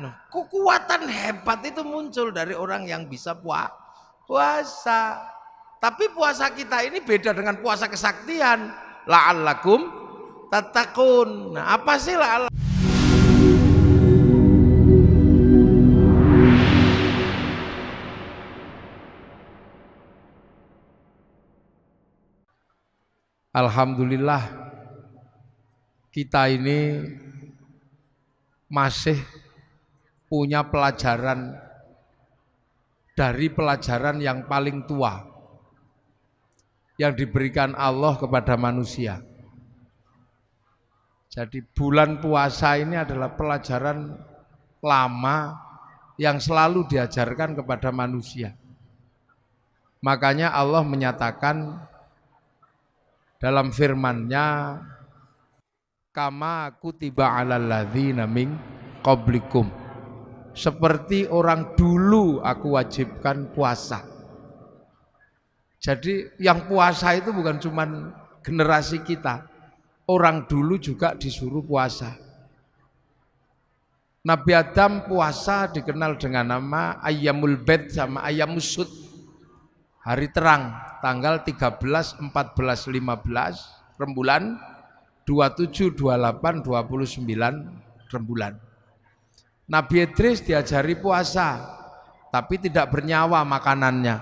Kekuatan hebat itu muncul dari orang yang bisa puasa. Tapi puasa kita ini beda dengan puasa kesaktian. La'allakum tattaqun. Nah, apa sih la'allakum? Alhamdulillah kita ini masih punya pelajaran dari pelajaran yang paling tua yang diberikan Allah kepada manusia. Jadi bulan puasa ini adalah pelajaran lama yang selalu diajarkan kepada manusia. Makanya Allah menyatakan dalam firman-Nya, kama kutiba 'alal ladzina min qablikum, seperti orang dulu aku wajibkan puasa. Jadi yang puasa itu bukan cuma generasi kita, orang dulu juga disuruh puasa. Nabi Adam puasa dikenal dengan nama Ayyamul Bid sama Ayyamus Sud, hari terang, tanggal 13, 14, 15 rembulan, 27, 28, 29 rembulan. Nabi Idris diajari puasa, tapi tidak bernyawa makanannya,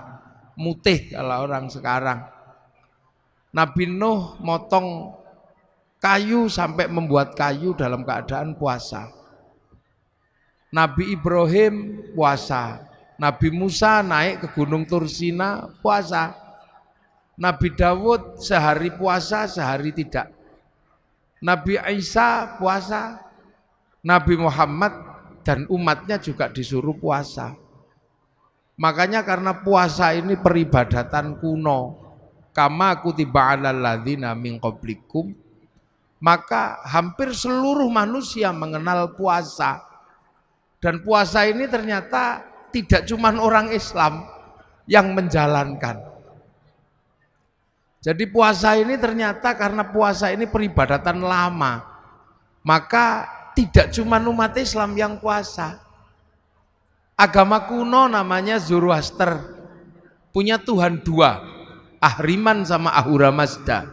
mutih kalau orang sekarang. Nabi Nuh motong kayu sampai membuat kayu dalam keadaan puasa. Nabi Ibrahim puasa. Nabi Musa naik ke Gunung Tursina puasa. Nabi Dawud sehari puasa, sehari tidak. Nabi Isa puasa. Nabi Muhammad dan umatnya juga disuruh puasa. Makanya karena puasa ini peribadatan kuno, kama kutiba 'alal ladzina min qablikum, maka hampir seluruh manusia mengenal puasa. Dan puasa ini ternyata tidak cuma orang Islam yang menjalankan. Jadi puasa ini ternyata karena puasa ini peribadatan lama, maka tidak cuma umat Islam yang puasa. Agama kuno namanya Zoroaster, punya Tuhan dua, Ahriman sama Ahura Mazda.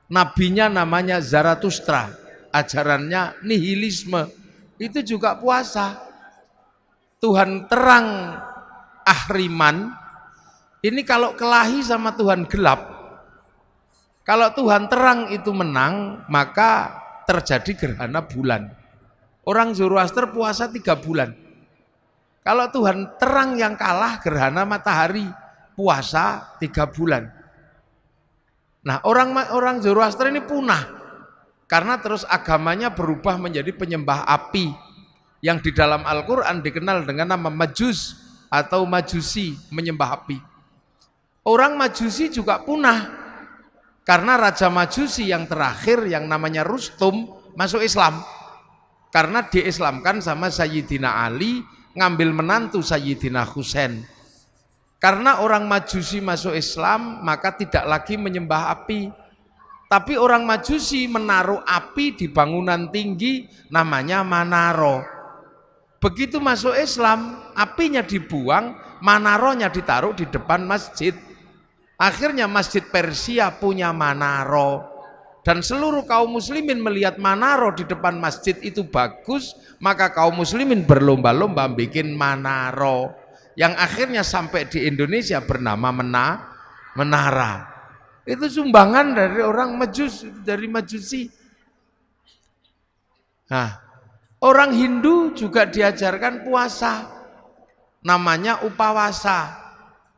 Nabinya namanya Zarathustra, ajarannya nihilisme, itu juga puasa. Tuhan terang Ahriman ini kalau kelahi sama Tuhan gelap, kalau Tuhan terang itu menang, maka terjadi gerhana bulan. Orang Zoroaster puasa 3 bulan. Kalau Tuhan terang yang kalah, gerhana matahari, puasa 3 bulan. Nah, orang Zoroaster ini punah karena terus agamanya berubah menjadi penyembah api yang di dalam Al-Quran dikenal dengan nama Majus atau Majusi, menyembah api. Orang Majusi juga punah karena Raja Majusi yang terakhir yang namanya Rustum masuk Islam karena diislamkan sama Sayyidina Ali, ngambil menantu Sayyidina Husain. Karena orang Majusi masuk Islam, maka tidak lagi menyembah api. Tapi orang Majusi menaruh api di bangunan tinggi namanya Manaro. Begitu masuk Islam, apinya dibuang, Manaronya ditaruh di depan masjid. Akhirnya masjid Persia punya Manaro. Dan seluruh kaum muslimin melihat Manaro di depan masjid itu bagus, maka kaum muslimin berlomba-lomba bikin Manaro. Yang akhirnya sampai di Indonesia bernama Menara. Itu sumbangan dari orang Majus, dari Majusi. Nah, orang Hindu juga diajarkan puasa, namanya upawasa.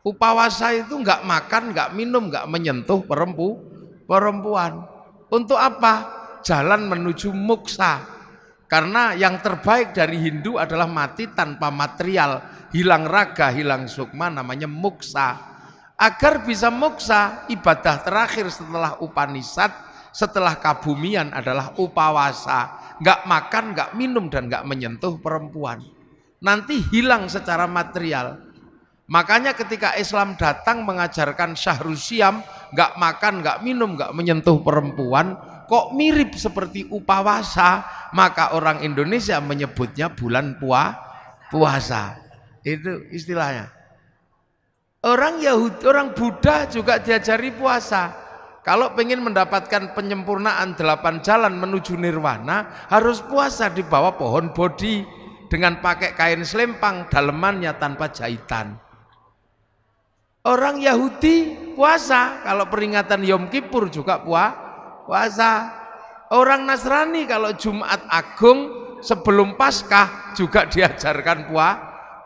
Upawasa itu enggak makan, enggak minum, enggak menyentuh perempuan. Untuk apa? Jalan menuju moksa. Karena yang terbaik dari Hindu adalah mati tanpa material, hilang raga, hilang sukma, namanya moksa. Agar bisa moksa, ibadah terakhir setelah Upanishad, setelah kabumian adalah upawasa. Enggak makan, enggak minum, dan enggak menyentuh perempuan. Nanti hilang secara material. Makanya ketika Islam datang mengajarkan Syahrul Siyam, enggak makan, enggak minum, enggak menyentuh perempuan, kok mirip seperti upawasa, maka orang Indonesia menyebutnya bulan puasa. Itu istilahnya. Orang Yahudi, orang Buddha juga diajari puasa. Kalau pengen mendapatkan penyempurnaan 8 jalan menuju nirwana, harus puasa di bawah pohon bodhi dengan pakai kain selempang dalemannya tanpa jahitan. Orang Yahudi puasa, kalau peringatan Yom Kippur juga puasa. Orang Nasrani kalau Jumat Agung sebelum Paskah juga diajarkan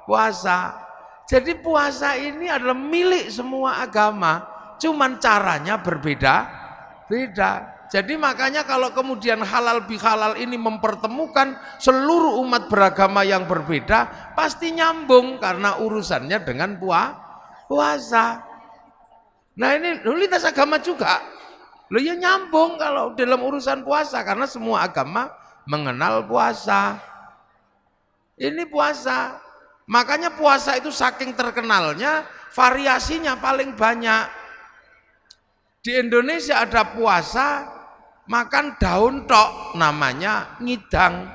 puasa. Jadi puasa ini adalah milik semua agama, cuman caranya berbeda-beda. Jadi makanya kalau kemudian halal bihalal ini mempertemukan seluruh umat beragama yang berbeda, pasti nyambung karena urusannya dengan puasa. Nah ini lintas agama juga, loh ya nyambung kalau dalam urusan puasa karena semua agama mengenal puasa. Ini puasa. Makanya puasa itu saking terkenalnya, variasinya paling banyak. Di Indonesia ada puasa makan daun tok, namanya ngidang.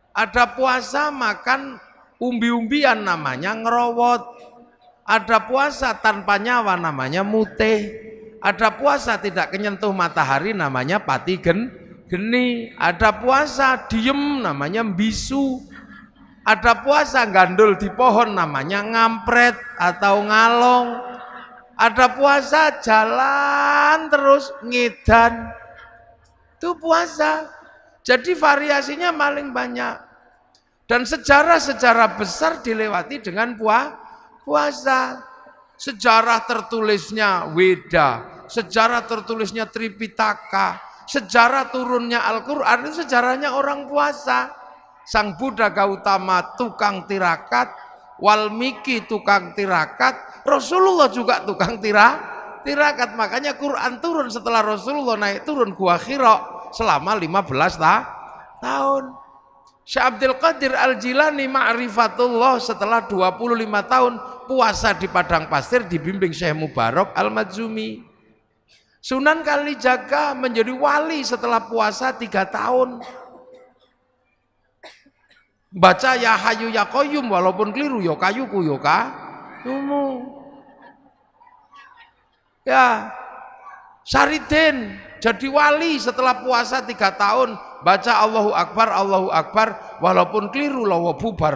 Ada puasa makan umbi-umbian, namanya ngerowot. Ada puasa tanpa nyawa, namanya mutih. Ada puasa tidak kenyentuh matahari, namanya pati geni. Ada puasa diem, namanya bisu. Ada puasa gandul di pohon, namanya ngampret atau ngalong. Ada puasa jalan terus ngedan, itu puasa. Jadi variasinya paling banyak. Dan sejarah-sejarah besar dilewati dengan puasa. Sejarah tertulisnya Weda, sejarah tertulisnya Tripitaka, sejarah turunnya Al-Quran, itu sejarahnya orang puasa. Sang Buddha Gautama tukang tirakat, Walmiki tukang tirakat, Rasulullah juga tukang tirakat. Makanya Quran turun setelah Rasulullah naik turun Gua Hira selama 15 tahun. Syekh Abdul Qadir Al-Jilani Ma'rifatullah setelah 25 tahun puasa di padang pasir dibimbing Syekh Mubarak Al-Madzumi. Sunan Kalijaga menjadi wali setelah puasa 3 tahun. Baca ya hayu ya qayyum walaupun keliru ya kayuku ya kayumu. Ya, Saridin jadi wali setelah puasa 3 tahun. Baca Allahu Akbar walaupun keliru lawa bubar.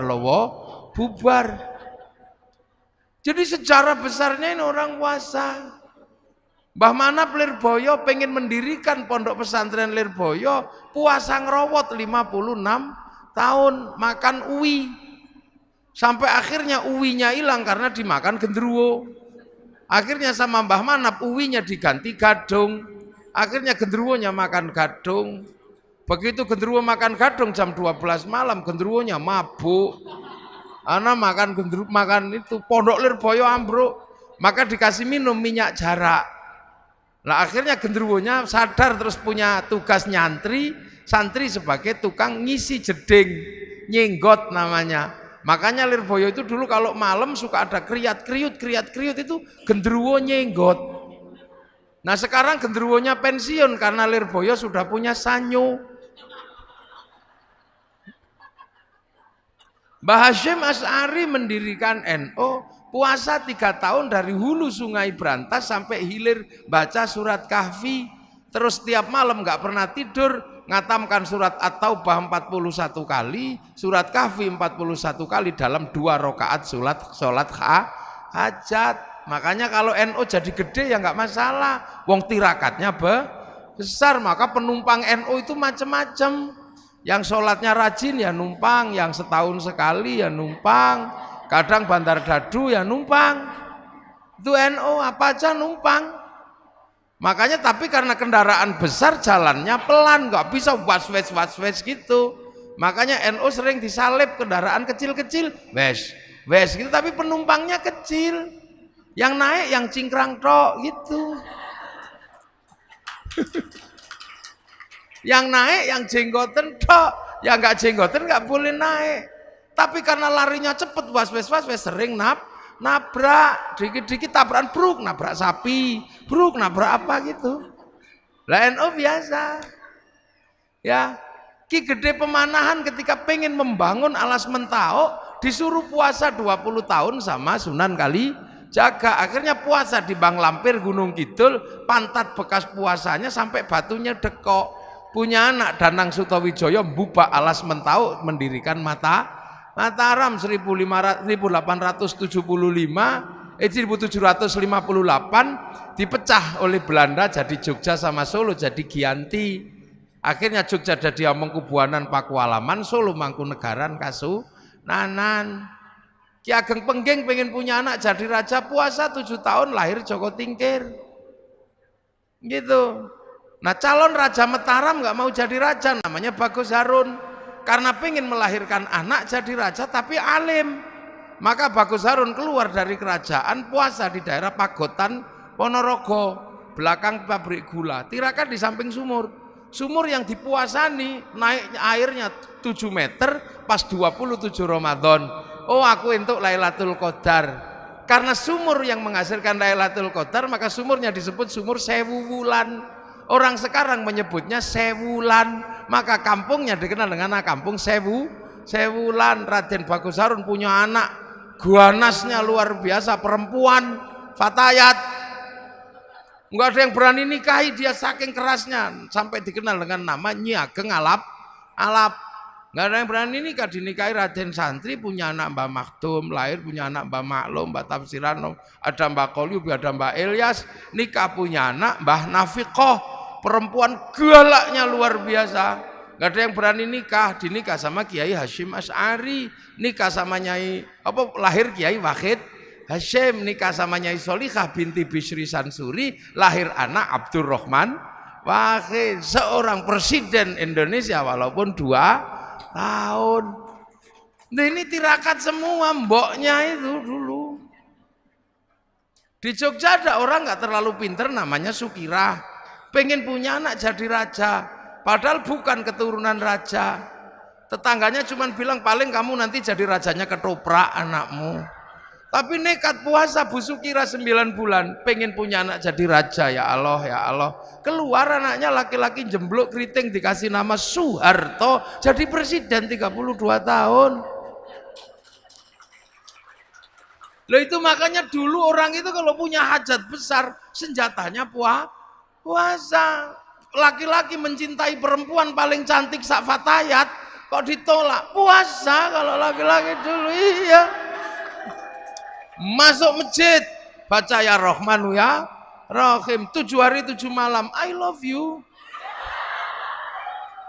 Jadi sejarah besarnya ini orang puasa. Mbah Manap Lirboyo pengen mendirikan pondok pesantren Lirboyo, puasa ngerowot 56 tahun, makan uwi. Sampai akhirnya uwinya hilang karena dimakan genderuwo. Akhirnya sama Mbah Manap uwinya diganti gadung. Akhirnya genderuwonya makan gadung. Begitu genderuwo makan gadung jam 12 malam, genderuwonya mabuk. Ana makan genderuwo, makan itu pondok Lirboyo ambruk. Maka dikasih minum minyak jarak. Lah akhirnya genderuwonya sadar terus punya tugas santri sebagai tukang ngisi jeding, nyenggot namanya. Makanya Lirboyo itu dulu kalau malam suka ada kriat-kriut itu genderuwo nyenggot. Nah sekarang genderuwonya pensiun karena Lirboyo sudah punya sanyo. Mbah Hasyim Asy'ari mendirikan NU, puasa 3 tahun dari hulu sungai Brantas sampai hilir baca surat Kahfi. Terus tiap malam gak pernah tidur, ngatamkan surat At-Taubah 41 kali, surat Kahfi 41 kali dalam 2 rakaat sholat hajat. Makanya kalau NU jadi gede ya nggak masalah, wong tirakatnya besar. Maka penumpang NU itu macam-macam. Yang sholatnya rajin ya numpang, yang setahun sekali ya numpang, kadang Bandar Dadu ya numpang. Itu NU apa aja numpang. Makanya tapi karena kendaraan besar jalannya pelan, nggak bisa was-wes gitu. Makanya NU sering disalib kendaraan kecil-kecil, wes gitu, tapi penumpangnya kecil. Yang naik yang cingkrang tok gitu. Yang naik yang jenggoten tok, yang nggak jenggoten nggak boleh naik. Tapi karena larinya cepet, was-wes sering nabrak, dikit-dikit tabrakan bruk, nabrak sapi, bruk, nabrak apa gitu. Lah NU biasa. Ya, Ki Gede Pemanahan ketika pengen membangun Alas Mentao disuruh puasa 20 tahun sama Sunan Kalijaga. Akhirnya puasa di Bang Lampir Gunung Kidul, pantat bekas puasanya sampai batunya dekok. Punya anak Danang Sutawijaya mbubak Alas Mentao, mendirikan Mataram 1758 dipecah oleh Belanda jadi Jogja sama Solo jadi Giyanti. Akhirnya Jogja jadi Amangkubuanan Pakualaman, Solo Mangkunegaran Kasunanan. Ki Ageng Pengging pengen punya anak jadi raja, puasa 7 tahun, lahir Joko Tingkir. Gitu. Nah calon Raja Mataram nggak mau jadi raja, namanya Bagus Harun. Karena pengen melahirkan anak jadi raja tapi alim. Maka Bagus Harun keluar dari kerajaan, puasa di daerah Pagotan Ponorogo, belakang pabrik gula. Tirakat di samping sumur. Sumur yang dipuasani naik airnya 7 meter pas 27 Ramadan. Oh aku untuk Lailatul Qadar. Karena sumur yang menghasilkan Lailatul Qadar, maka sumurnya disebut sumur Sewu Wulan. Orang sekarang menyebutnya Sewulan, maka kampungnya dikenal dengan kampung Sewulan. Raden Bagus Harun punya anak, guanasnya luar biasa, perempuan, fatayat. Enggak ada yang berani nikahi dia saking kerasnya, sampai dikenal dengan nama Nyi Ageng Alap. Enggak ada yang berani nikah, dinikahi Raden Santri, punya anak Mbah Maktum, lahir punya anak Mbah Maklum, Mbah Tafsiran, ada Mbah Kolyub, ada Mbah Ilyas, nikah punya anak Mbah Nafiqoh, perempuan galaknya luar biasa. Enggak ada yang berani nikah, dinikah sama Kiai Hasyim Asy'ari, nikah sama Nyai lahir Kiai Wahid Hasyim, nikah sama Nyai Solikah binti Bisri Sansuri, lahir anak Abdurrahman Wahid, seorang presiden Indonesia walaupun 2 tahun. Nah, ini tirakat semua mboknya itu dulu. Di Jogja ada orang nggak terlalu pinter namanya Sukirah, pengen punya anak jadi raja, padahal bukan keturunan raja. Tetangganya cuma bilang paling kamu nanti jadi rajanya ketoprak anakmu. Tapi nekat puasa Bu Sukira 9 bulan, pengen punya anak jadi raja, ya Allah, ya Allah. Keluar anaknya laki-laki jemblok keriting, dikasih nama Soeharto, jadi presiden 32 tahun. Loh itu makanya dulu orang itu kalau punya hajat besar, senjatanya puasa. Laki-laki mencintai perempuan paling cantik sak fatayat, kok ditolak? Puasa kalau laki-laki dulu, iya. Masuk masjid baca ya Rahmanu ya Rahim 7 hari 7 malam, I love you.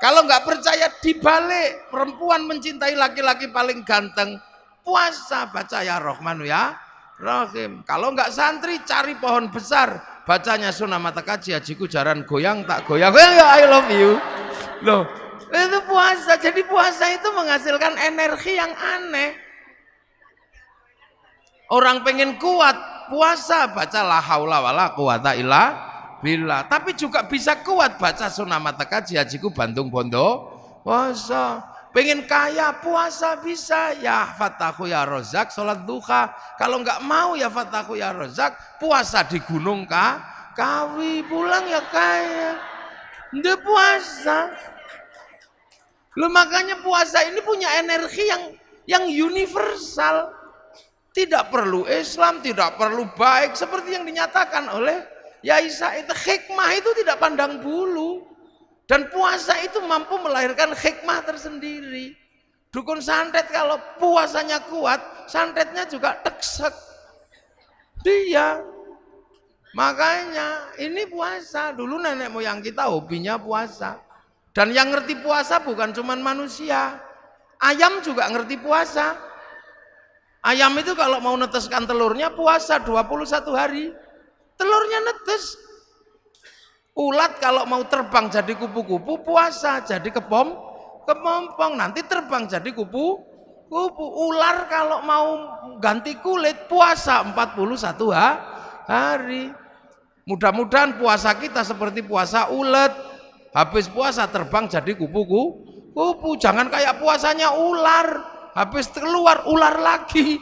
Kalau nggak percaya dibalik, perempuan mencintai laki-laki paling ganteng, puasa baca ya Rahmanu ya Rahim. Kalau nggak santri cari pohon besar, bacanya Sunan Mata Kaji Hajiku Jaran goyang tak goyang ya I love you. Loh itu puasa. Jadi puasa itu menghasilkan energi yang aneh. Orang pengen kuat, puasa baca la haula wala quwata illa billah. Tapi juga bisa kuat baca Sunan Mata Kaji Hajiku Bandung Bondo puasa. Pengen kaya, puasa bisa, ya Fatahu ya Rozak sholat duha. Kalau nggak mau ya Fatahu ya Rozak, puasa di Gunung Kawi, pulang ya kaya. Nggak puasa. Loh makanya puasa ini punya energi yang universal. Tidak perlu Islam, tidak perlu baik, seperti yang dinyatakan oleh Yai Said. Hikmah itu tidak pandang bulu, dan puasa itu mampu melahirkan hikmah tersendiri. Dukun santet kalau puasanya kuat, santetnya juga teksek dia. Makanya ini puasa. Dulu nenek moyang kita hobinya puasa, dan yang ngerti puasa bukan cuma manusia, ayam juga ngerti puasa. Ayam itu kalau mau neteskan telurnya puasa 21 hari. Telurnya netes. Ulat kalau mau terbang jadi kupu-kupu puasa jadi kepompong. Nanti terbang jadi kupu-kupu. Ular kalau mau ganti kulit puasa 41 hari. Mudah-mudahan puasa kita seperti puasa ulet. Habis puasa terbang jadi kupu-kupu. Jangan kayak puasanya ular. Habis keluar ular lagi.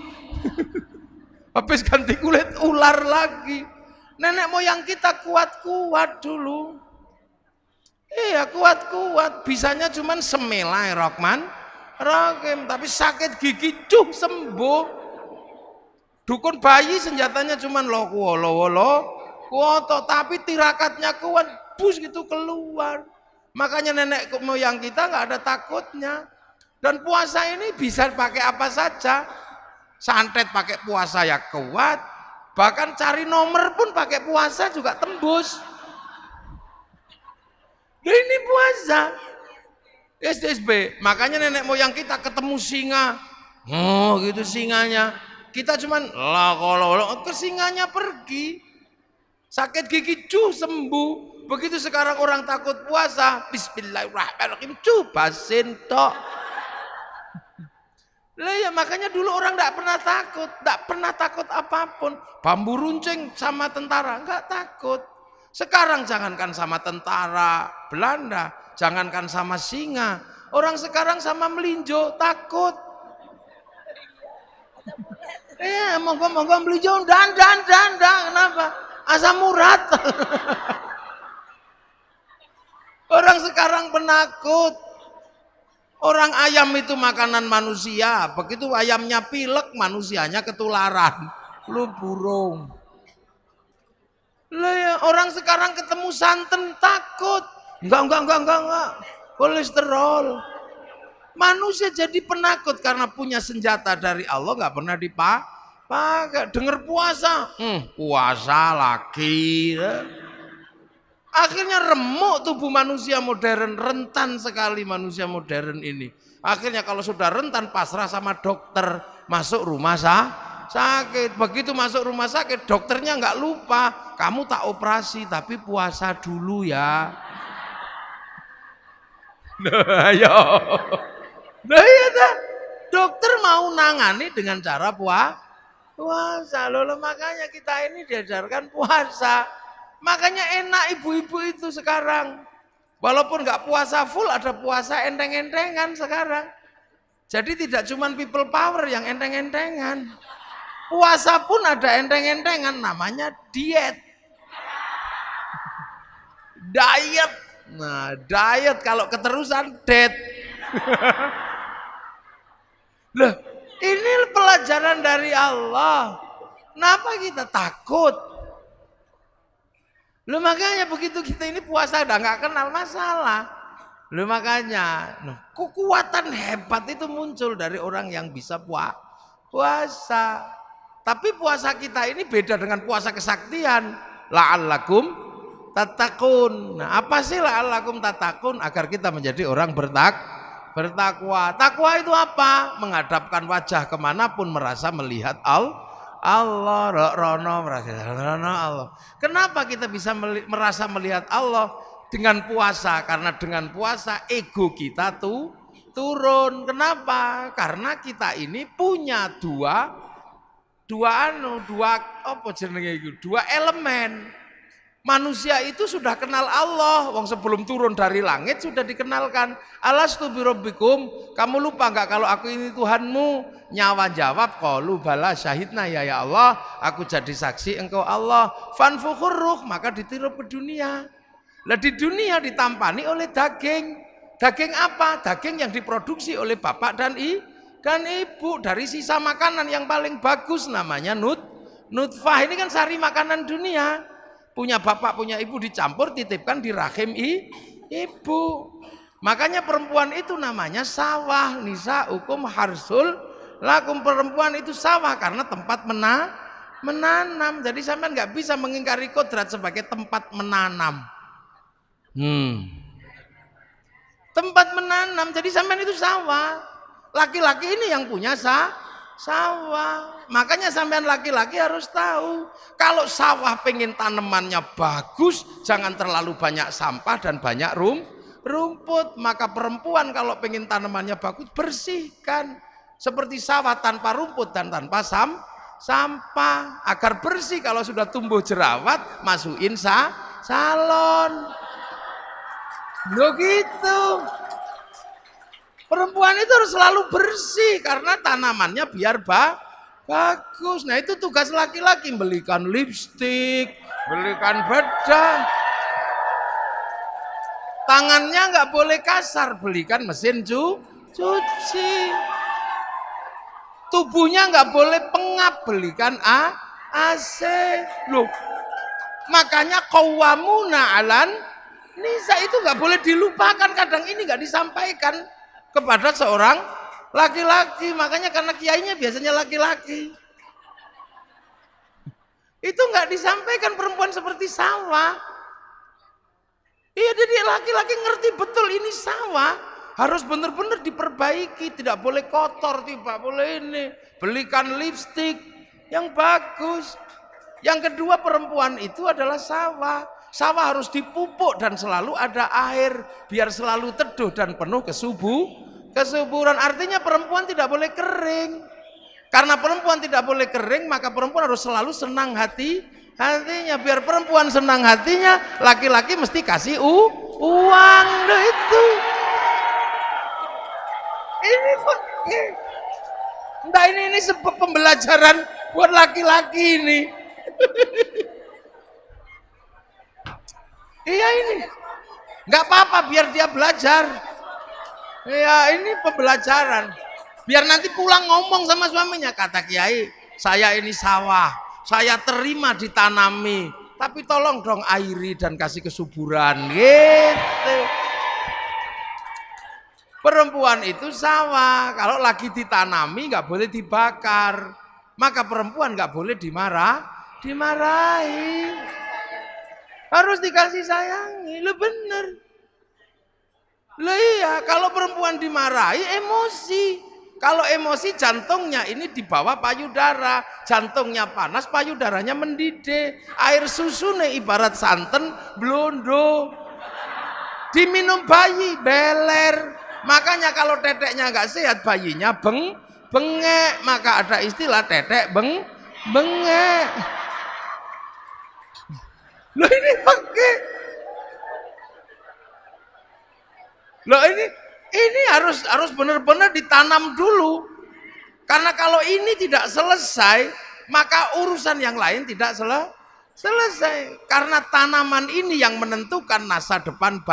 Habis ganti kulit ular lagi. Nenek moyang kita kuat-kuat dulu. Iya kuat-kuat, bisanya cuman semelai Rahman Rahim, tapi sakit gigi sembuh. Dukun bayi senjatanya cuman kuoto, tapi tirakatnya kuat, bus gitu keluar. Makanya nenek moyang kita nggak ada takutnya. Dan puasa ini bisa pakai apa saja. Santet pakai puasa ya kuat, bahkan cari nomor pun pakai puasa juga tembus. Nah, ini puasa. SDSB, makanya nenek moyang kita ketemu singa, oh gitu singanya. Kita cuman kalau ke singanya pergi, sakit gigi sembuh. Begitu sekarang orang takut puasa, Bismillahirrahmanirrahim, basin tok. Lah ya makanya dulu orang tidak pernah takut apapun. Bambu runcing sama tentara nggak takut. Sekarang jangankan sama tentara Belanda, jangankan sama singa, orang sekarang sama melinjo takut. Monggo melinjo dan kenapa? Asam urat. Orang sekarang penakut. Orang ayam itu makanan manusia, begitu ayamnya pilek, manusianya ketularan. Lu burung. Lah ya, orang sekarang ketemu santan takut. Enggak. Kolesterol. Manusia jadi penakut karena punya senjata dari Allah nggak pernah dipakai. Dengar puasa, puasa lagi. Akhirnya remuk tubuh manusia modern, rentan sekali manusia modern ini. Akhirnya kalau sudah rentan pasrah sama dokter, masuk rumah sakit. Begitu masuk rumah sakit, dokternya nggak lupa, kamu tak operasi tapi puasa dulu ya. Nah ya dokter mau nangani dengan cara puasa. Loh, makanya kita ini diajarkan puasa. Makanya enak ibu-ibu itu sekarang. Walaupun nggak puasa full, ada puasa enteng-entengan sekarang. Jadi tidak cuma people power yang enteng-entengan. Puasa pun ada enteng-entengan, namanya diet. Diet. Nah, diet kalau keterusan dead. Loh, ini pelajaran dari Allah. Kenapa kita takut? Lu makanya begitu kita ini puasa udah nggak kenal masalah. Lu makanya kekuatan hebat itu muncul dari orang yang bisa puasa. Tapi puasa kita ini beda dengan puasa kesaktian. La'allakum tattaqun. Nah, apa sih la'allakum tattaqun? Agar kita menjadi orang bertakwa. Takwa itu apa? Menghadapkan wajah kemanapun merasa melihat Allah. Allah. Kenapa kita bisa merasa melihat Allah? Dengan puasa. Karena dengan puasa ego kita tuh turun. Kenapa? Karena kita ini punya dua elemen. Manusia itu sudah kenal Allah. Wong sebelum turun dari langit sudah dikenalkan. Alastu birabbikum, kamu lupa enggak kalau aku ini Tuhanmu? Nyawa jawab, qalu bala syahidna ya Allah, aku jadi saksi engkau Allah. Fanfukhur ruh, maka ditirup ke dunia. Lah di dunia ditampani oleh daging. Daging apa? Daging yang diproduksi oleh bapak dan ibu dari sisa makanan yang paling bagus, namanya nutfah. Ini kan sari makanan dunia. Punya bapak, punya ibu dicampur, titipkan di rahim ibu. Makanya perempuan itu namanya sawah. Nisa hukum harsul lakum, perempuan itu sawah karena tempat menanam. Jadi sampean nggak bisa mengingkari kodrat sebagai tempat menanam. Tempat menanam. Jadi sampean itu sawah. Laki-laki ini yang punya sawah. Makanya sampean laki-laki harus tahu, kalau sawah pengen tanamannya bagus, jangan terlalu banyak sampah dan banyak rumput. Maka perempuan kalau pengen tanamannya bagus, bersihkan seperti sawah tanpa rumput dan tanpa sampah, agar bersih. Kalau sudah tumbuh jerawat, masukin salon. Begitu. Perempuan itu harus selalu bersih karena tanamannya biar bagus. Nah itu tugas laki-laki, belikan lipstik, belikan bedak. Tangannya nggak boleh kasar, belikan mesin cuci. Tubuhnya nggak boleh pengap, belikan AC. Loh, makanya qawwamuna 'alan nisa itu nggak boleh dilupakan. Kadang ini nggak disampaikan kepada seorang laki-laki. Makanya karena kiainya biasanya laki-laki, itu nggak disampaikan perempuan seperti sawah. Iya, jadi laki-laki ngerti betul ini sawah harus benar-benar diperbaiki, tidak boleh kotor, tidak boleh ini. Belikan lipstik yang bagus. Yang kedua, perempuan itu adalah sawah. Sawah harus dipupuk dan selalu ada air biar selalu teduh dan penuh kesuburan. Artinya perempuan tidak boleh kering. Karena perempuan tidak boleh kering, maka perempuan harus selalu senang hatinya. Biar perempuan senang hatinya, laki-laki mesti kasih uang. Loh itu. Ini sebab pembelajaran buat laki-laki ini. Iya ini. Nggak apa-apa biar dia belajar. Iya, ini pembelajaran. Biar nanti pulang ngomong sama suaminya, kata kiai, saya ini sawah, saya terima ditanami, tapi tolong dong airi dan kasih kesuburan. Gitu. Perempuan itu sawah, kalau lagi ditanami nggak boleh dibakar, maka perempuan nggak boleh dimarahi, harus dikasih sayangi. Lo bener. Lo iya, kalau perempuan dimarahi emosi. Kalau emosi jantungnya ini di bawah payudara, jantungnya panas, payudaranya mendidih. Air susu nih ibarat santan blondo, diminum bayi beler. Makanya kalau teteknya nggak sehat, bayinya bengek. Maka ada istilah tetek bengek. Loh ini pakai. Loh ini harus benar-benar ditanam dulu. Karena kalau ini tidak selesai, maka urusan yang lain tidak selesai. Karena tanaman ini yang menentukan masa depan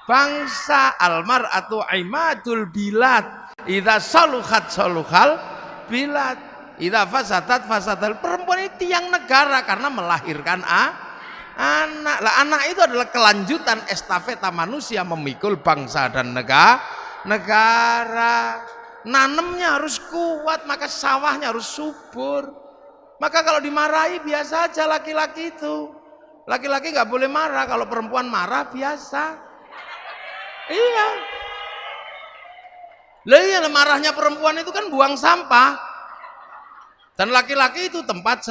bangsa. Almar'atu imadul bilad. Idza saluhat saluhal bilad. Idza fasadat fasadal. Perempuan ini tiang negara karena melahirkan anak. Lah, anak itu adalah kelanjutan estafeta manusia memikul bangsa dan negara. Nanemnya harus kuat, maka sawahnya harus subur. Maka kalau dimarahi biasa aja laki-laki itu. Laki-laki nggak boleh marah, kalau perempuan marah biasa. Iya. Lah iya, marahnya perempuan itu kan buang sampah. Dan laki-laki itu tempat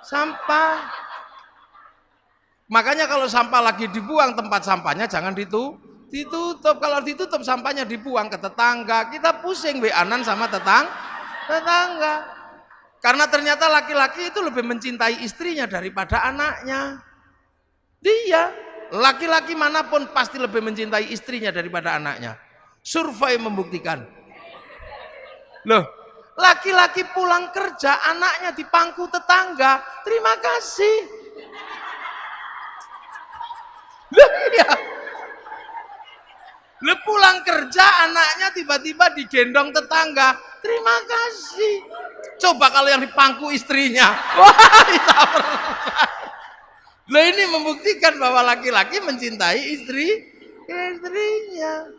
sampah. Makanya kalau sampah lagi dibuang, tempat sampahnya jangan ditutup. Kalau ditutup sampahnya dibuang ke tetangga. Kita pusing WA-an sama tetangga. Karena ternyata laki-laki itu lebih mencintai istrinya daripada anaknya. Dia, laki-laki manapun pasti lebih mencintai istrinya daripada anaknya. Survei membuktikan. Loh, laki-laki pulang kerja, anaknya di pangku tetangga. Terima kasih. Loh, iya. Loh, pulang kerja anaknya tiba-tiba digendong tetangga. Terima kasih. Coba kalau yang di pangku istrinya. Wah, loh, ini membuktikan bahwa laki-laki mencintai istrinya.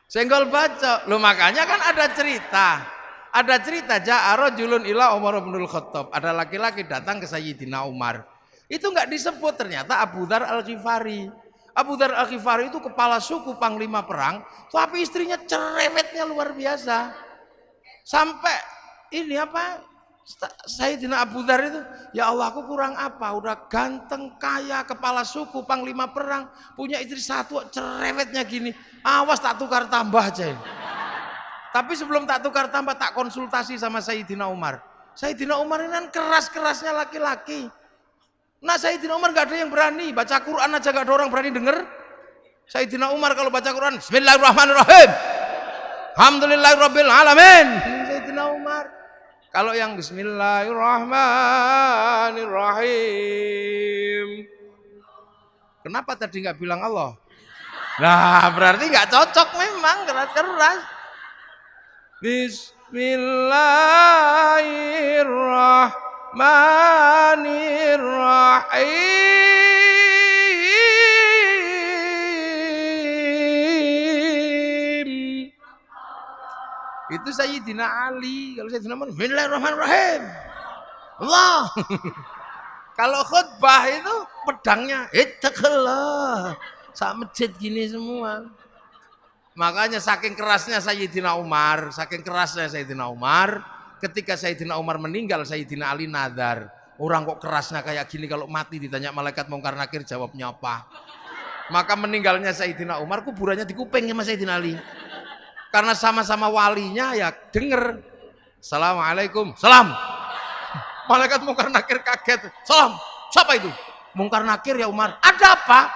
Senggol bacok. Loh, makanya kan ada cerita. Ada cerita ja'a rajulun ila Umar bin Khattab. Ada laki-laki datang ke Sayyidina Umar. Itu nggak disebut, ternyata Abu Dzar Al-Ghifari. Abu Dzar Al-Ghifari itu kepala suku panglima perang, tapi istrinya cerewetnya luar biasa. Sampai ini apa? Sayyidina Abu Dzar itu, ya Allah aku kurang apa? Udah ganteng, kaya, kepala suku, panglima perang, punya istri satu, cerewetnya gini. Awas tak tukar tambah aja ini. Tapi sebelum tak tukar tambah, tak konsultasi sama Sayyidina Umar. Sayyidina Umar ini kan keras-kerasnya laki-laki. Nah, Sayyidina Umar gak ada yang berani baca Quran aja, gak ada orang berani denger. Sayyidina Umar kalau baca Quran, Bismillahirrahmanirrahim, Alhamdulillahirabbil alamin. Sayyidina Umar. Kalau yang Bismillahirrahmanirrahim, Kenapa tadi nggak bilang Allah? Nah, berarti nggak cocok memang, keras-keras. Bismillahirrahmanirrahim. Itu Sayyidina Ali. Kalau Sayyidina Umar, Bismillahirrahmanirrahim. Allah. Kalau khutbah itu pedangnya, ittaqillah. Sak masjid gini semua. Makanya saking kerasnya Sayyidina Umar, ketika Sayyidina Umar meninggal, Sayyidina Ali nadar. Orang kok kerasnya kayak gini, kalau mati ditanya malaikat mungkar nakir jawabnya apa? Maka meninggalnya Sayyidina Umar, kuburannya di kuping sama Sayyidina Ali. Karena sama-sama walinya ya denger. Assalamualaikum, salam. Malaikat mungkar nakir kaget, salam. Siapa itu? Mungkar nakir ya Umar. Ada apa?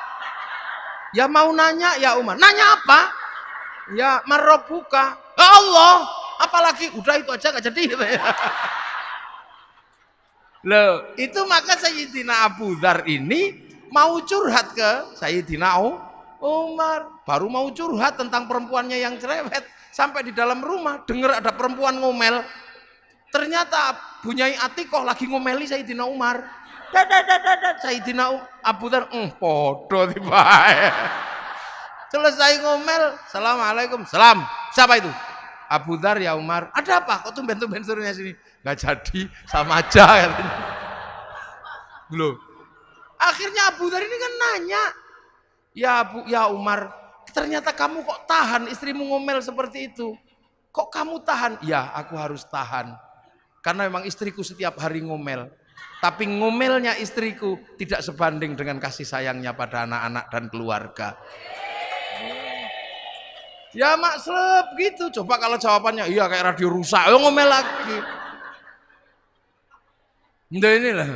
Ya mau nanya ya Umar. Nanya apa? Ya marrobuka. Ya Allah. Apalagi udah itu aja gak jadi. Loh, itu maka Sayyidina Abu Dzar ini mau curhat ke Sayyidina Umar. Baru mau curhat tentang perempuannya yang cerewet. Sampai di dalam rumah dengar ada perempuan ngomel. Ternyata Bunyai Atikoh lagi ngomeli Sayyidina Umar. Sayyidina Abu Dzar podo tiba. Selesai ngomel, Assalamualaikum, salam. Siapa itu? Abu Dzar ya Umar. Ada apa? Kok tumben-tumben suruhnya sini? Gak jadi, sama aja katanya. Loh. Akhirnya Abu Dzar ini kan nanya, ya Umar, ternyata kamu kok tahan istrimu ngomel seperti itu? Kok kamu tahan? Ya, aku harus tahan. Karena memang istriku setiap hari ngomel. Tapi ngomelnya istriku tidak sebanding dengan kasih sayangnya pada anak-anak dan keluarga. Ya maksud gitu. Coba kalau jawabannya iya kayak radio rusak, ngomel lagi. Nah inilah.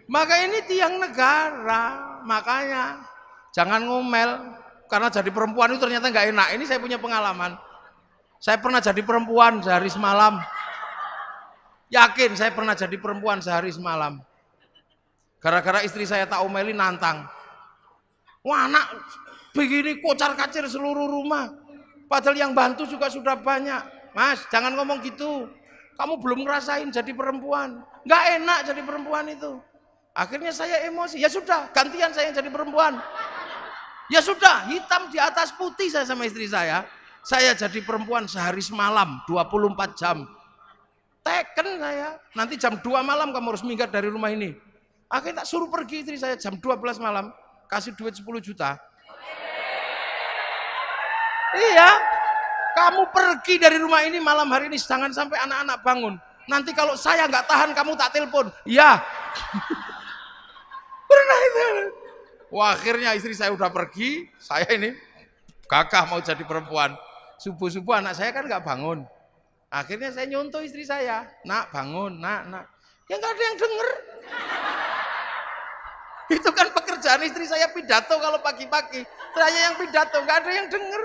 Maka ini tiang negara. Makanya jangan ngomel. Karena jadi perempuan itu ternyata nggak enak. Ini saya punya pengalaman. Saya pernah jadi perempuan sehari semalam. Yakin saya pernah jadi perempuan sehari semalam. Gara-gara istri saya tak omeli nantang. Wah anak begini kocar kacir seluruh rumah. Padahal yang bantu juga sudah banyak. Mas jangan ngomong gitu. Kamu belum ngerasain jadi perempuan. Nggak enak jadi perempuan itu. Akhirnya saya emosi. Ya sudah gantian saya jadi perempuan. Ya sudah hitam di atas putih saya sama istri saya. Saya jadi perempuan sehari semalam 24 jam. Teken saya, nanti jam 2 malam kamu harus minggat dari rumah ini. Akhirnya tak suruh pergi istri saya jam 12 malam, kasih duit 10 juta. Iya, kamu pergi dari rumah ini malam hari ini, jangan sampai anak-anak bangun. Nanti kalau saya nggak tahan kamu tak telepon. Iya. Pernah itu. Wah, akhirnya istri saya udah pergi, saya ini gagah mau jadi perempuan. Subuh-subuh anak saya kan nggak bangun. Akhirnya saya nyontoh istri saya, nak bangun, nak. Ya nggak ada yang denger. Itu kan pekerjaan istri saya pidato kalau pagi-pagi. Saya yang pidato, nggak ada yang denger.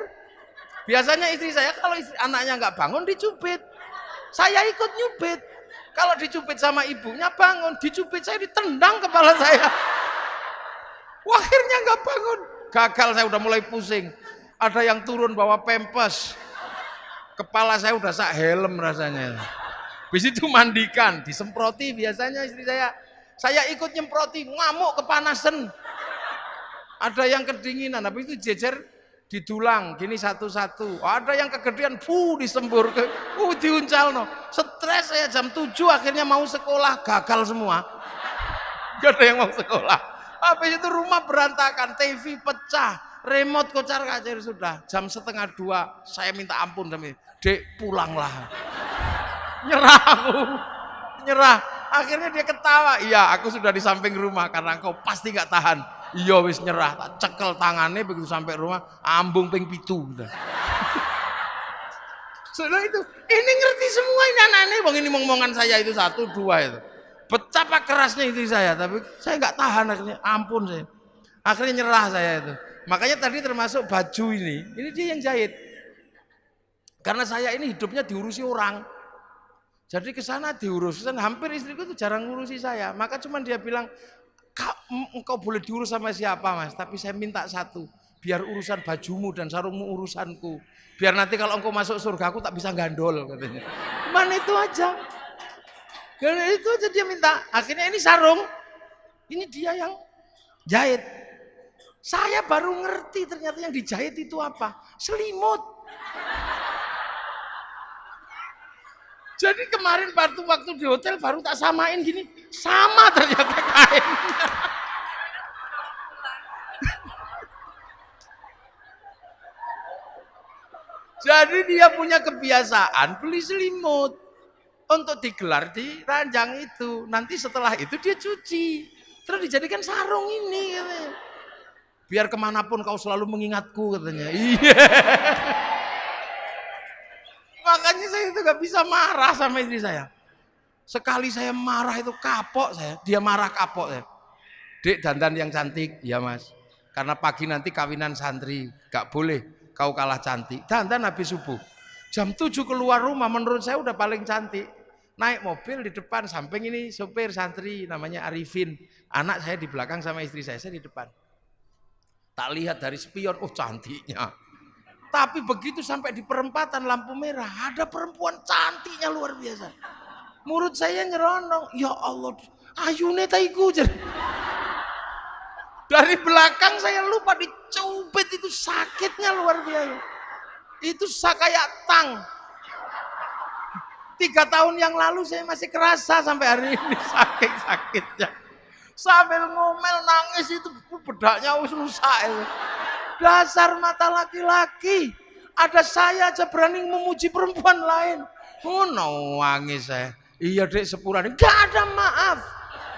Biasanya istri saya kalau anaknya nggak bangun dicubit. Saya ikut nyubit. Kalau dicubit sama ibunya bangun, dicubit saya ditendang kepala saya. Wah, akhirnya nggak bangun. Gagal saya udah mulai pusing. Ada yang turun bawa pempes. Kepala saya udah sak helm rasanya. Habis itu mandikan, disemproti biasanya istri saya. Saya ikut nyemproti, ngamuk kepanasan. Ada yang kedinginan, habis itu jejer didulang, gini satu-satu. Ada yang kegedean, disembur ke, diuncal no. Stres saya jam 7 akhirnya mau sekolah, gagal semua. Gak ada yang mau sekolah. Habis itu rumah berantakan, TV pecah. Remote kocar kacir sudah. Jam 1:30 saya minta ampun sama Dek pulanglah. Nyerah aku. Nyerah. Akhirnya dia ketawa. Iya aku sudah di samping rumah karena engkau pasti gak tahan. Iya wis nyerah. Tak cekel tangannya begitu sampai rumah. Ambung ping 7. Sudah itu. Ini ngerti semua ini anak-anak. Bang ini ngomongan saya itu 1, 2 itu. Betapa kerasnya istri saya. Tapi saya gak tahan akhirnya. Ampun saya. Akhirnya nyerah saya itu. Makanya tadi termasuk baju ini dia yang jahit. Karena saya ini hidupnya diurusi orang. Jadi ke sana diurus. Hampir istriku itu jarang ngurusi saya. Maka cuman dia bilang, Engkau boleh diurus sama siapa Mas, tapi saya minta satu, biar urusan bajumu dan sarungmu urusanku. Biar nanti kalau engkau masuk surga aku tak bisa gandol katanya. Mana itu aja. Karena itu aja dia minta. Akhirnya ini sarung, ini dia yang jahit. Saya baru ngerti ternyata yang dijahit itu apa? Selimut. Jadi kemarin waktu di hotel baru tak samain gini, sama ternyata kainnya. Jadi dia punya kebiasaan beli selimut untuk digelar di ranjang itu. Nanti setelah itu dia cuci, terus dijadikan sarung ini. Katanya. Biar kemanapun kau selalu mengingatku katanya. Iya. Makanya saya itu gak bisa marah sama istri saya. Sekali saya marah itu kapok saya, dia marah kapok saya. Dek dandan yang cantik, ya Mas. Karena pagi nanti kawinan santri, gak boleh kau kalah cantik. Dandan habis subuh. Jam 7 keluar rumah menurut saya udah paling cantik. Naik mobil di depan, samping ini sopir santri namanya Arifin. Anak saya di belakang sama istri saya di depan. Tak lihat dari spion, oh cantiknya. Tapi begitu sampai di perempatan lampu merah, ada perempuan cantiknya luar biasa. Mulut saya nyeronong, ya Allah, ayune taiku. Dari belakang saya lupa dicubit, itu sakitnya luar biasa. Itu kayak tang. 3 tahun yang lalu saya masih kerasa sampai hari ini sakit-sakitnya. Sambil ngomel nangis itu bedaknya rusak itu. Dasar mata laki-laki. Ada saya aja berani memuji perempuan lain. Oh no, nangis saya. Iya dek sepurane. Gak ada maaf.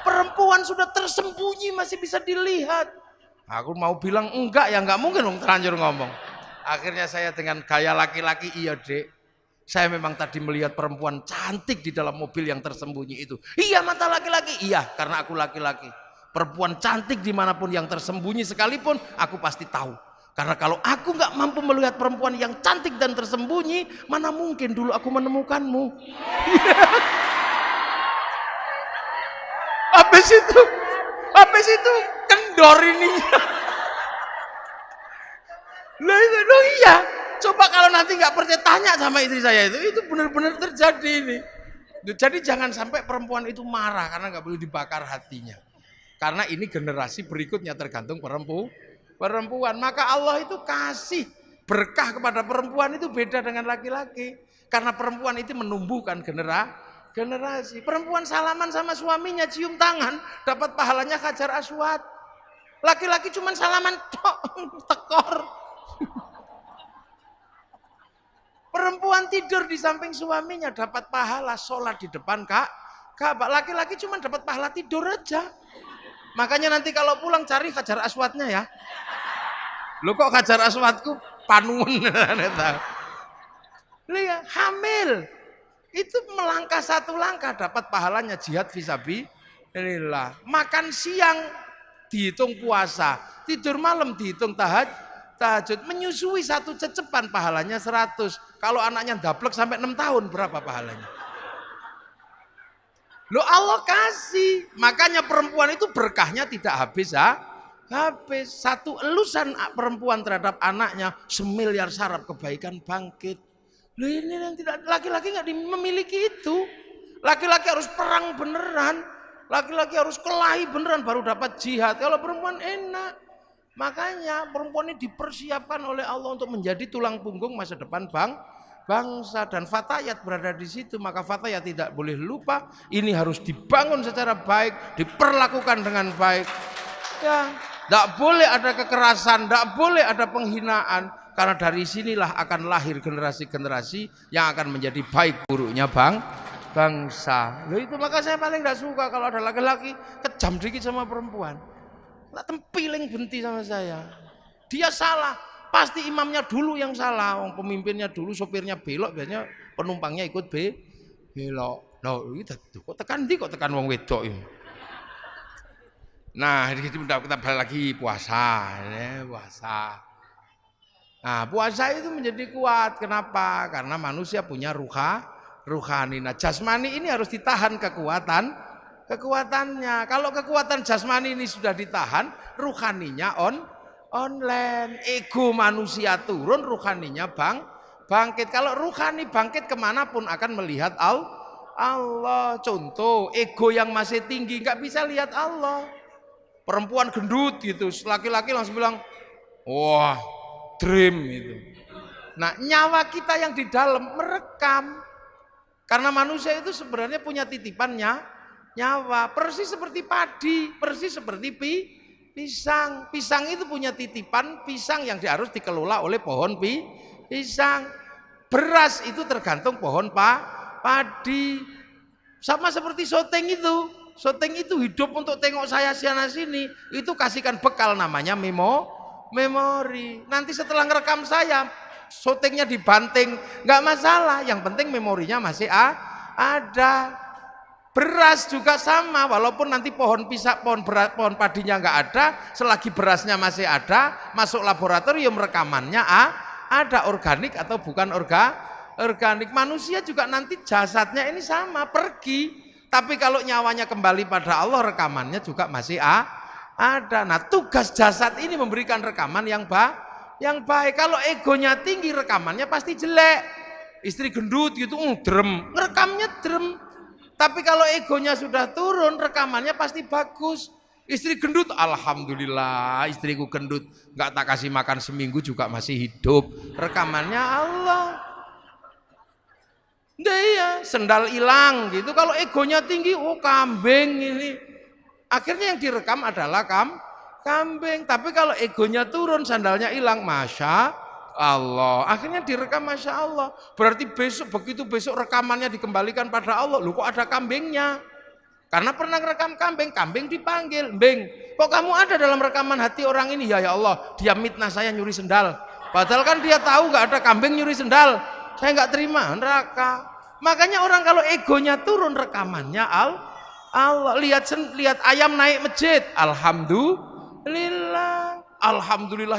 Perempuan sudah tersembunyi masih bisa dilihat. Aku mau bilang enggak ya enggak mungkin dong terlanjur ngomong. Akhirnya saya dengan gaya laki-laki, iya dek. Saya memang tadi melihat perempuan cantik di dalam mobil yang tersembunyi itu. Iya mata laki-laki, iya karena aku laki-laki. Perempuan cantik dimanapun yang tersembunyi sekalipun aku pasti tahu. Karena kalau aku nggak mampu melihat perempuan yang cantik dan tersembunyi, mana mungkin dulu aku menemukanmu. Habis itu kendor ini. Loh iya. Coba kalau nanti nggak percaya tanya sama istri saya itu benar-benar terjadi ini. Jadi jangan sampai perempuan itu marah karena nggak boleh dibakar hatinya. Karena ini generasi berikutnya tergantung perempuan. Maka Allah itu kasih berkah kepada perempuan itu beda dengan laki-laki. Karena perempuan itu menumbuhkan generasi. Perempuan salaman sama suaminya cium tangan dapat pahalanya Hajar Aswad. Laki-laki cuma salaman tekor. Perempuan tidur di samping suaminya dapat pahala sholat di depan Ka'bah. Laki-laki cuma dapat pahala tidur aja. Makanya nanti kalau pulang cari Hajar Aswadnya ya. Lo kok Hajar Aswadku panun. Lihat hamil itu melangkah 1 langkah dapat pahalanya jihad fisabilillah. Makan siang dihitung puasa, tidur malam dihitung tahajud, menyusui 1 cecepan pahalanya 100. Kalau anaknya daplek sampai 6 tahun berapa pahalanya? Loh Allah kasih. Makanya perempuan itu berkahnya tidak habis. Habis. 1 elusan perempuan terhadap anaknya semiliar saraf kebaikan bangkit. Loh ini yang tidak, laki-laki nggak memiliki itu. Laki-laki harus perang beneran. Laki-laki harus kelahi beneran baru dapat jihad. Kalau perempuan enak. Makanya perempuan ini dipersiapkan oleh Allah untuk menjadi tulang punggung masa depan bangsa, dan Fatayat berada di situ. Maka Fatayat tidak boleh lupa ini harus dibangun secara baik, diperlakukan dengan baik. Ya, tidak boleh ada kekerasan, tidak boleh ada penghinaan, karena dari sinilah akan lahir generasi-generasi yang akan menjadi baik buruknya bangsa. Loh itu maka saya paling tidak suka kalau ada laki-laki kejam dikit sama perempuan. Tak tempiling benti sama saya. Dia salah, pasti imamnya dulu yang salah. Wong pemimpinnya dulu, sopirnya belok, biasanya penumpangnya ikut belok. Loh, kok tekan wong wedok ini. Nah, kita balik lagi puasa. Nah, puasa itu menjadi kuat. Kenapa? Karena manusia punya ruhani. Nah, jasmani ini harus ditahan kekuatan kekuatannya. Kalau kekuatan jasmani ini sudah ditahan, ruhaninya online. Ego manusia turun, ruhaninya bangkit. Kalau ruhani bangkit kemanapun akan melihat Allah. Contoh, ego yang masih tinggi nggak bisa lihat Allah. Perempuan gendut gitu, laki-laki langsung bilang, wah, dream itu. Nah, nyawa kita yang di dalam merekam. Karena manusia itu sebenarnya punya titipannya nyawa, persis seperti padi, persis seperti pisang. Pisang itu punya titipan pisang yang harus dikelola oleh pohon pisang. Beras itu tergantung pohon padi. Sama seperti syuting itu. Syuting itu hidup untuk tengok saya sana sini. Itu kasihkan bekal namanya memori. Nanti setelah ngerekam saya, syutingnya dibanting, nggak masalah. Yang penting memorinya masih ada. Beras juga sama, walaupun nanti pohon padinya nggak ada, selagi berasnya masih ada, masuk laboratorium rekamannya ada organik atau bukan organik. Manusia juga nanti jasadnya ini sama, pergi. Tapi kalau nyawanya kembali pada Allah, rekamannya juga masih ada. Nah, tugas jasad ini memberikan rekaman yang baik. Kalau egonya tinggi, rekamannya pasti jelek. Istri gendut gitu, drem, rekamnya drem. Tapi kalau egonya sudah turun, rekamannya pasti bagus. Istri gendut, alhamdulillah, istriku gendut, nggak tak kasih makan seminggu juga masih hidup. Rekamannya Allah. Nah, iya, sendal hilang gitu. Kalau egonya tinggi, oh kambing ini. Akhirnya yang direkam adalah kambing. Tapi kalau egonya turun, sandalnya hilang, masya Allah. Akhirnya direkam masya Allah. Berarti begitu besok rekamannya dikembalikan pada Allah. Loh, kok ada kambingnya? Karena pernah rekam kambing dipanggil, Beng, kok kamu ada dalam rekaman hati orang ini? Ya Allah, dia mitnah saya nyuri sendal. Padahal kan dia tahu nggak ada kambing nyuri sendal. Saya nggak terima, neraka. Makanya orang kalau egonya turun, rekamannya Allah. Lihat ayam naik masjid, alhamdulillah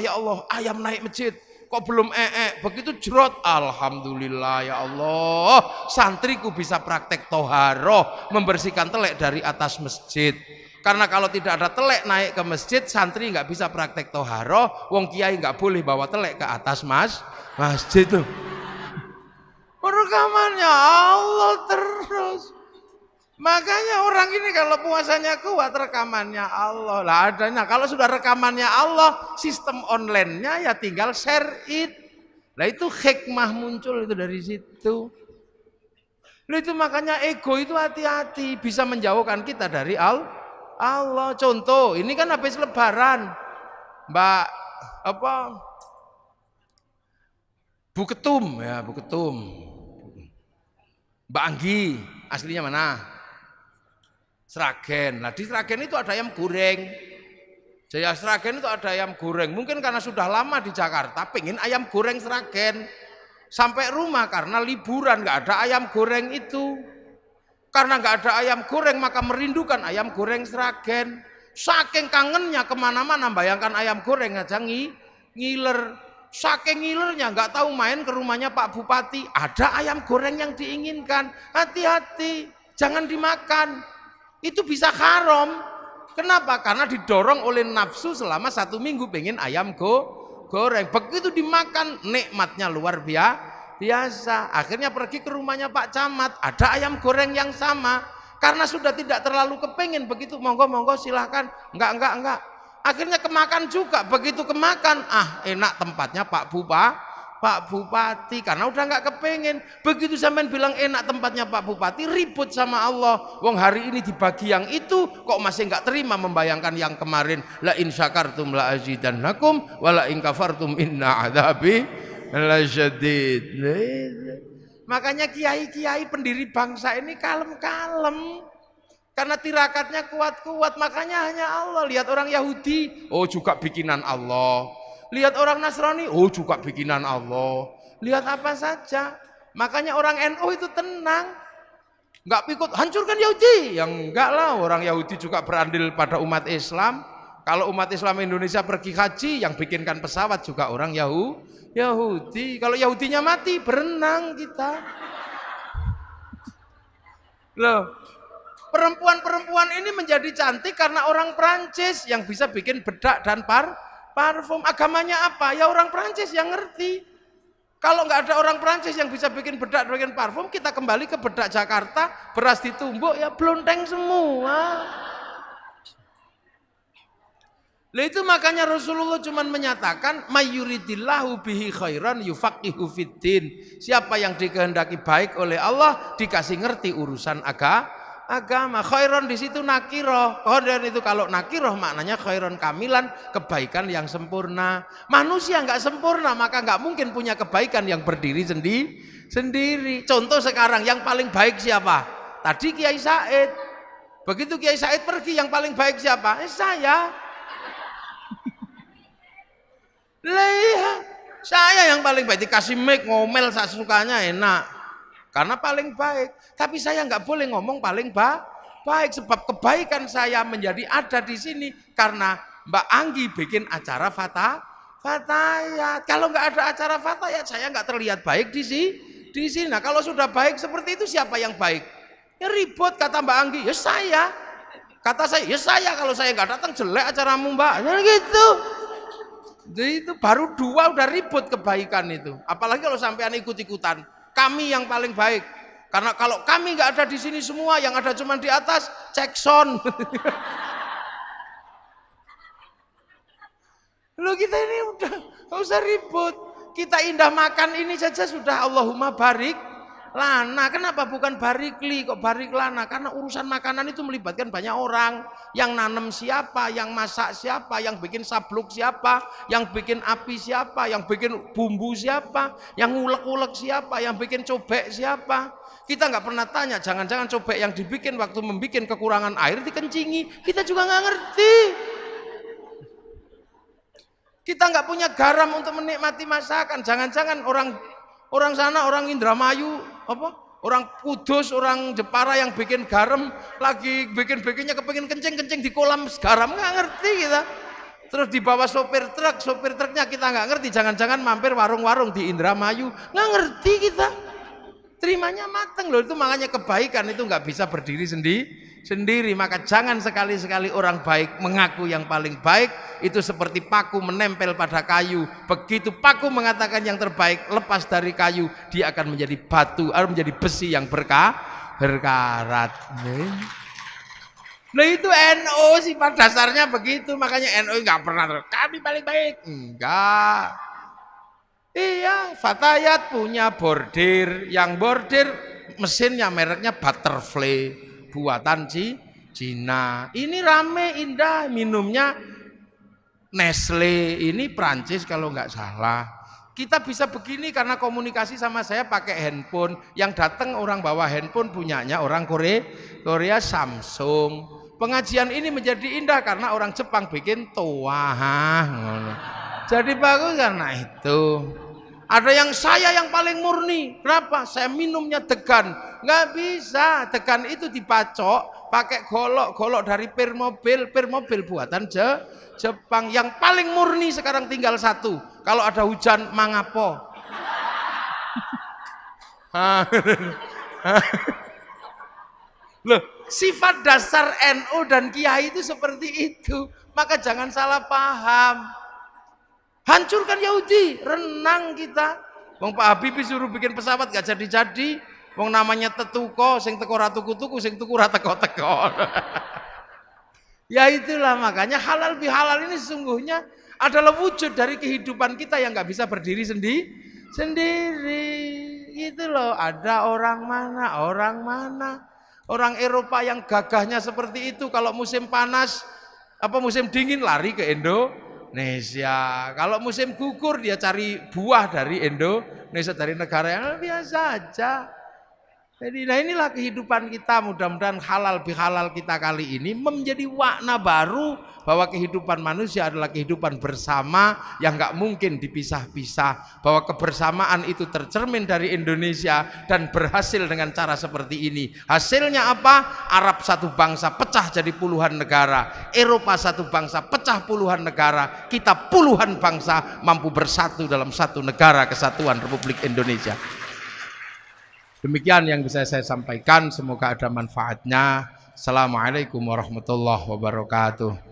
ya Allah, ayam naik masjid. Kok belum begitu jerot, alhamdulillah ya Allah, santriku bisa praktek toharoh, membersihkan telek dari atas masjid. Karena kalau tidak ada telek naik ke masjid, santri nggak bisa praktek toharoh. Wong kiai nggak boleh bawa telek ke atas masjid tuh. Rekamannya Allah terus. Makanya orang ini kalau puasanya kuat, rekamannya Allah lah adanya. Kalau sudah rekamannya Allah, sistem online-nya ya tinggal share it. Nah itu hikmah muncul itu dari situ. Nah itu makanya ego itu hati-hati, bisa menjauhkan kita dari Allah. Contoh, ini kan habis lebaran, Bu Ketum, Mbak Anggi, aslinya mana? Sragen. Nah di Sragen itu ada ayam goreng. Jaya Sragen itu ada ayam goreng. Mungkin karena sudah lama di Jakarta, pengen ayam goreng Sragen. Sampai rumah karena liburan nggak ada ayam goreng itu. Karena nggak ada ayam goreng maka merindukan ayam goreng Sragen. Saking kangennya kemana-mana bayangkan ayam goreng aja ngiler. Saking ngilernya nggak tahu main ke rumahnya Pak Bupati, ada ayam goreng yang diinginkan. Hati-hati, jangan dimakan. Itu bisa haram. Kenapa? Karena didorong oleh nafsu selama 1 minggu pengen ayam goreng. Begitu dimakan nikmatnya luar biasa. Akhirnya pergi ke rumahnya Pak Camat, ada ayam goreng yang sama. Karena sudah tidak terlalu kepengen, begitu monggo silahkan. Enggak. Akhirnya kemakan juga, begitu kemakan, enak tempatnya Pak Bupati, karena udah nggak kepengen. Begitu sampean bilang enak tempatnya Pak Bupati, ribut sama Allah. Wong hari ini dibagi yang itu, kok masih nggak terima membayangkan yang kemarin. La in syakartum la azidannakum, wa la in kafartum inna adzabi lasyadid. Makanya kiai-kiai pendiri bangsa ini kalem-kalem. Karena tirakatnya kuat-kuat, makanya hanya Allah. Lihat orang Yahudi, oh juga bikinan Allah. Lihat orang Nasrani, oh juga bikinan Allah. Lihat apa saja. Makanya orang NU itu tenang. Enggak pikut, hancurkan Yahudi. Yang enggak lah, orang Yahudi juga berandil pada umat Islam. Kalau umat Islam Indonesia pergi haji, yang bikinkan pesawat juga orang Yahudi. Kalau Yahudinya mati, berenang kita. Loh. Perempuan-perempuan ini menjadi cantik karena orang Prancis yang bisa bikin bedak dan parfum. Agamanya apa? Ya orang Prancis yang ngerti. Kalau nggak ada orang Prancis yang bisa bikin bedak dan bikin parfum, kita kembali ke bedak Jakarta, beras ditumbuk, ya blonteng semua. Lah itu makanya Rasulullah cuma menyatakan mayuridillahu bihi khairan yufaqihu fiddin. Siapa yang dikehendaki baik oleh Allah dikasih ngerti urusan agama. Khairan di situ nakiroh. Khairan itu kalau nakiroh maknanya khairan kamilan, kebaikan yang sempurna. Manusia nggak sempurna maka nggak mungkin punya kebaikan yang berdiri sendiri. Contoh sekarang yang paling baik siapa? Tadi Kiai Said. Begitu Kiai Said pergi yang paling baik siapa? Saya. Lah, saya yang paling baik dikasih mic ngomel sesukanya enak karena paling baik, tapi saya nggak boleh ngomong paling baik sebab kebaikan saya menjadi ada di sini karena Mbak Anggi bikin acara fatayat. Kalau nggak ada acara fatayat saya nggak terlihat baik di sini. Nah kalau sudah baik seperti itu siapa yang baik? Ya ribut kata Mbak Anggi, ya saya. Kata saya, ya saya kalau saya nggak datang jelek acaramu Mbak. Nah, gitu. Jadi itu baru dua udah ribut kebaikan itu. Apalagi kalau sampean ikut-ikutan. Kami yang paling baik. Karena kalau kami nggak ada di sini semua, yang ada cuma di atas, cek sound. Loh kita ini udah nggak usah ribut. Kita indah makan ini saja sudah Allahumma barik lana. Kenapa bukan barikli kok barik lana? Karena urusan makanan itu melibatkan banyak orang. Yang nanam siapa, yang masak siapa, yang bikin sabluk siapa, yang bikin api siapa, yang bikin bumbu siapa, yang ngulek-ngulek siapa, yang bikin cobek siapa. Kita nggak pernah tanya, jangan-jangan cobek yang dibikin waktu membikin kekurangan air dikencingi. Kita juga nggak ngerti. Kita nggak punya garam untuk menikmati masakan. Jangan-jangan orang sana, orang Indramayu, orang Kudus, orang Jepara yang bikin garam lagi bikinnya kepengin kencing di kolam garam, nggak ngerti kita. Terus dibawa sopir truknya kita nggak ngerti. Jangan-jangan mampir warung-warung di Indramayu, nggak ngerti kita. Terimanya mateng loh. Itu makanya kebaikan itu nggak bisa berdiri sendiri. Maka jangan sekali-sekali orang baik mengaku yang paling baik. Itu seperti paku menempel pada kayu. Begitu paku mengatakan yang terbaik, lepas dari kayu, dia akan menjadi batu atau menjadi besi yang berkarat. Nah itu NU sifat dasarnya begitu. Makanya NU nggak pernah kami paling baik. Enggak. Iya, Fatayat punya bordir. Yang bordir mesinnya mereknya Butterfly, buatan Cina. Ini rame indah, minumnya Nestle, ini Prancis kalau nggak salah. Kita bisa begini karena komunikasi sama saya pakai handphone. Yang datang orang bawa handphone punyanya orang Korea Samsung. Pengajian ini menjadi indah karena orang Jepang bikin toa. Jadi bagus karena itu. Ada yang saya yang paling murni. Kenapa? Saya minumnya degan. Nggak bisa. Degan itu dipacok pakai golok dari pir mobil buatan Jepang. Yang paling murni sekarang tinggal satu. Kalau ada hujan mangapo. Loh, sifat dasar NU dan Kiai itu seperti itu. Maka jangan salah paham. Hancurkan Yahudi, renang kita. Wong Pak Habibie suruh bikin pesawat gak jadi-jadi. Wong namanya tetuko, sing teko ra tuku-tuku, sing tuku ra teko-teko. Ya itulah makanya halal bihalal ini sesungguhnya adalah wujud dari kehidupan kita yang nggak bisa berdiri sendiri. Itu loh, ada orang mana. Orang Eropa yang gagahnya seperti itu, kalau musim panas, musim dingin lari ke Indonesia. Kalau musim gugur dia cari buah dari Indonesia, dari negara yang biasa aja. Jadi nah inilah kehidupan kita, mudah-mudahan halal bihalal kita kali ini menjadi warna baru bahwa kehidupan manusia adalah kehidupan bersama yang nggak mungkin dipisah-pisah, bahwa kebersamaan itu tercermin dari Indonesia dan berhasil dengan cara seperti ini. Hasilnya apa? Arab satu bangsa pecah jadi puluhan negara, Eropa satu bangsa pecah puluhan negara, kita puluhan bangsa mampu bersatu dalam satu negara kesatuan Republik Indonesia. Demikian yang bisa saya sampaikan, semoga ada manfaatnya. Assalamualaikum warahmatullahi wabarakatuh.